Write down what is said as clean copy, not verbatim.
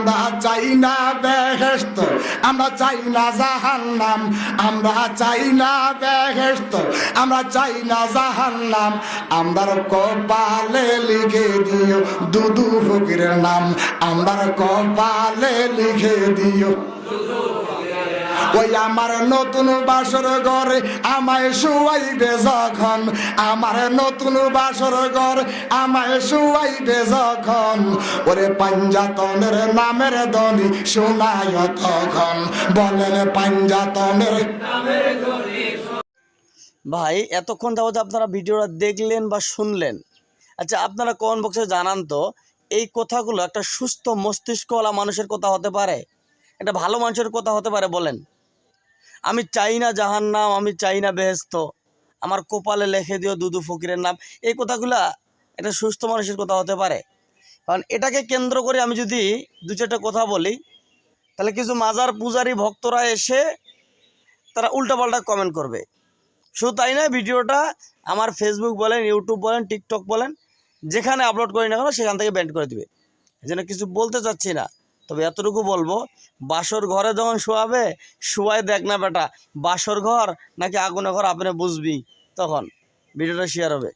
আমরা চাই না বেহেশত, আমরা চাই না জাহান্নাম, আমরা চাই না বেহেশত, আমরা চাই না জাহান্নাম। আমরার কপালে লিখে দিও দুদু ফকিরের নাম, আমরার কপালে লিখে দিও। ওই আমার নতুন বাসর ঘরে আমায় শুয়াইবে যখন, আমার নতুন বাসর ঘর আমায় শুয়াইবে যখন, ওরে পাঞ্জাতনের নামের ধ্বনি শোনায় তখন, বলেন পাঞ্জাতনের নামের ধ্বনি। ভাই এতক্ষণ যাবত আপনারা ভিডিওটা দেখলেন বা শুনলেন, আচ্ছা আপনারা কমেন্ট বক্সে জানান তো এই কথাগুলো একটা সুস্থ মস্তিষ্কওয়ালা মানুষের কথা হতে পারে? একটা ভালো মানুষের কথা হতে পারে? বলেন। আমি চাই না জাহান্নাম, আমি চাই না বেহেশত, আমার কপালে লিখে দিও দুদু ফকিরের নাম, এই কথাগুলা একটা সুস্থ মানুষের কথা হতে পারে? কারণ এটাকে কেন্দ্র করে আমি যদি দু চারটা কথা বলি, তাহলে কিছু মাজার পূজারী ভক্তরা এসে তারা উল্টাপাল্টা কমেন্ট করবে। শুধু তাই নয়, ভিডিওটা আমার ফেসবুক বলেন, ইউটিউব বলেন, টিকটক বলেন, যেখানে আপলোড করি না কেন সেখান থেকে ব্যান করে দিবে। এই জন্য কিছু বলতে চাচ্ছি না, তবে এতটুকু বলবো, বাসর ঘরে যখন শোয়াবে, শোয়াই দেখ না বেটা বাসর ঘর নাকি আগুনের ঘর, আপনি বুঝবি তখন। ভিডিওটা শেয়ার হবে।